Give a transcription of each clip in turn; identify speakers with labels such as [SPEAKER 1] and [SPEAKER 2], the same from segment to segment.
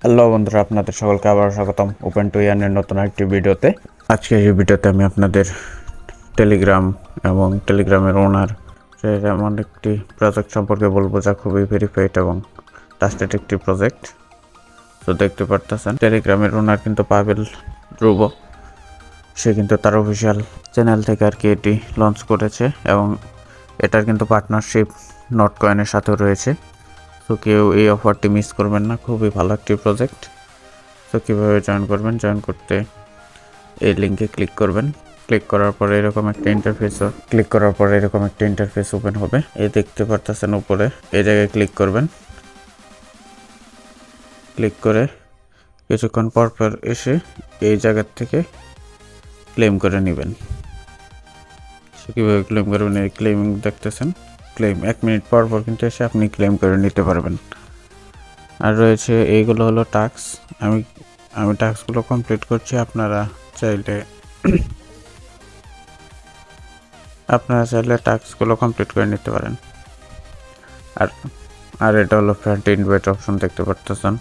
[SPEAKER 1] Hello বন্ধুরা, আপনাদের সকলকে আবার স্বাগতম ওপেন টু ইয়ার্নের নতুন একটি ভিডিওতে। আজকের এই ভিডিওতে আমি আপনাদের টেলিগ্রাম এবং টেলিগ্রামের ওনার এমন একটি প্রজেক্ট সম্পর্কে বলবো যা খুবই ভেরিফাইড এবং ট্রাস্টেড একটি প্রজেক্ট। তো দেখতে পারতেছেন টেলিগ্রামের ওনার কিন্তু পাবেল ধ্রুব, সে কিন্তু তার অফিসিয়াল চ্যানেল থেকে আর কি এটি লঞ্চ করেছে এবং এটার কিন্তু পার্টনারশিপ নটকয়েনের সাথেও রয়েছে। তো কেউ এই অফারটি মিস করবেন না, খুবই ভালো একটি প্রজেক্ট। তো কীভাবে জয়েন করবেন, জয়েন করতে এই লিঙ্কে ক্লিক করবেন। ক্লিক করার পরে এরকম একটা ইন্টারফেস ওপেন হবে। এই দেখতে পারতেছেন উপরে এই জায়গায় ক্লিক করবেন। ক্লিক করে কিছুক্ষণ পর এসে এই জায়গার থেকে ক্লেম করে নেবেন। কীভাবে ক্লেম করবেন, এই ক্লেমিং দেখতেছেন, ক্লেম 1 মিনিট পর কিন্তু এসে আপনি ক্লেম করে নিতে পারবেন। আর রয়েছে এইগুলো হলো টাস্ক। আমি টাস্কগুলো কমপ্লিট করছি, আপনারা চাইলে টাস্কগুলো কমপ্লিট করে নিতে পারেন। আর এটা হলো ফ্রেন্ড ইনভাইট অপশন, দেখতে পারতেছেন।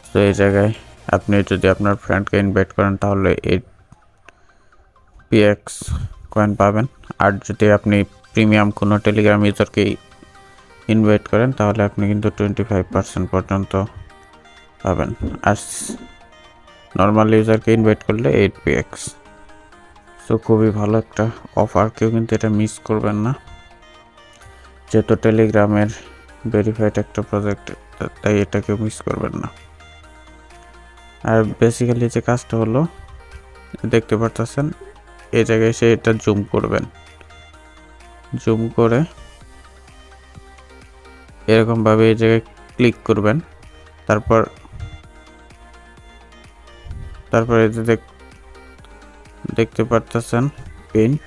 [SPEAKER 1] তো এই জায়গায় আপনি যদি আপনার ফ্রেন্ডকে ইনভাইট করেন তাহলে 8 PX কয়েন পাবেন। আর যদি আপনি প্রিমিয়াম কোনো টেলিগ্রাম ইউজারকে ইনভাইট করেন তাহলে আপনি কিন্তু 25% পর্যন্ত পাবেন। আর নর্মাল ইউজারকে ইনভাইট করলে 8 PX। তো খুবই ভালো একটা অফার, কেউ কিন্তু এটা মিস করবেন না, যেহেতু টেলিগ্রামের ভেরিফাইড একটা প্রজেক্ট, তাই এটা কেউ মিস করবেন না। আর বেসিক্যালি যে কাজটা হলো দেখতে পারতেছেন, এই জায়গায় এসে এটা জুম করবেন। জুম করে এরকমভাবে এই জায়গায় ক্লিক করবেন। তারপর এই যে দেখতে পারতেছেন পেন্ট,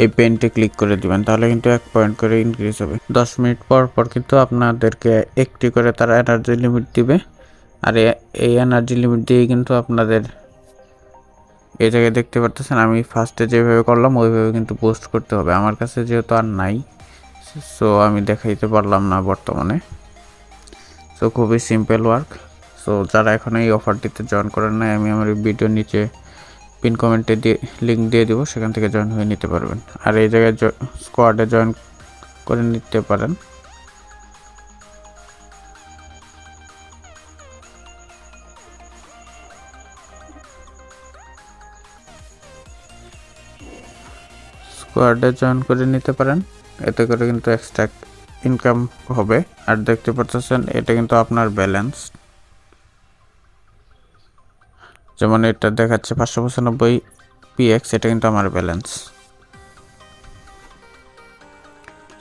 [SPEAKER 1] এই পেন্টে ক্লিক করে দিবেন, তাহলে কিন্তু 1 পয়েন্ট করে ইনক্রিজ হবে। 10 মিনিট পর কিন্তু আপনাদেরকে একটি করে তারা এনার্জি লিমিট দিবে। আর এই এনার্জি লিমিট দিয়ে কিন্তু আপনাদের এই জায়গায় দেখতে পারতেছেন আমি ফার্স্টে যেভাবে করলাম ওইভাবে কিন্তু পোস্ট করতে হবে। আমার কাছে যেহেতু আর নাই, সো আমি দেখাইতে পারলাম না বর্তমানে। সো খুবই সিম্পল ওয়ার্ক। সো যারা এখন এই অফারটিতে জয়েন করেন নাই, আমি আমার ভিডিওর নিচে পিন কমেন্টে লিঙ্ক দিয়ে দেবো, সেখান থেকে জয়েন হয়ে নিতে পারবেন। আর এই জায়গায় স্কোয়াডে জয়েন করে নিতে পারেন। স্কোয়াডে জয়েন করে নিতে পারেন, এতে করে কিন্তু এক্সট্রা ইনকাম হবে। আর দেখতে পাচ্ছেন এটা কিন্তু আপনার ব্যালেন্স, যেমন এটা দেখাচ্ছে 595 PX, এটা কিন্তু আমার ব্যালেন্স।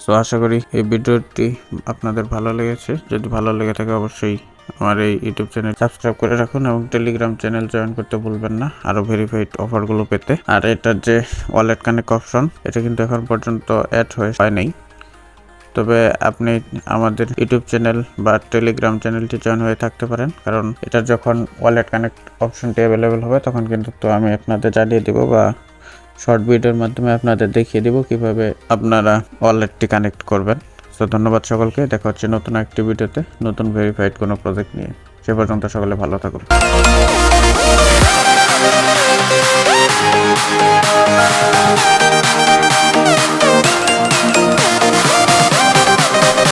[SPEAKER 1] সো আশা করি এই ভিডিওটি আপনাদের ভালো লেগেছে। যদি ভালো লেগে থাকে অবশ্যই আমার এই ইউটিউব চ্যানেল সাবস্ক্রাইব করে রাখুন এবং টেলিগ্রাম চ্যানেল জয়েন করতে ভুলবেন না আরও ভেরিফাইড অফারগুলো পেতে। আর এটার যে ওয়ালেট কানেক্ট অপশন, এটা কিন্তু এখন পর্যন্ত অ্যাড হয় নাই। তবে আপনি আমাদের ইউটিউব চ্যানেল বা টেলিগ্রাম চ্যানেলটি জয়েন হয়ে থাকতে পারেন, কারণ এটার যখন ওয়ালেট কানেক্ট অপশনটি অ্যাভেলেবেল হবে তখন কিন্তু তো আমি আপনাদের জানিয়ে দেবো বা শর্ট ভিডিওর মাধ্যমে আপনাদের দেখিয়ে দেবো কিভাবে আপনারা ওয়ালেটটি কানেক্ট করবেন। তো ধন্যবাদ সকলকে, দেখা হচ্ছে নতুন একটি ভিডিওতে নতুন ভেরিফাইড কোনো প্রজেক্ট নিয়ে। সে পর্যন্ত সকলে ভালো থাকুন।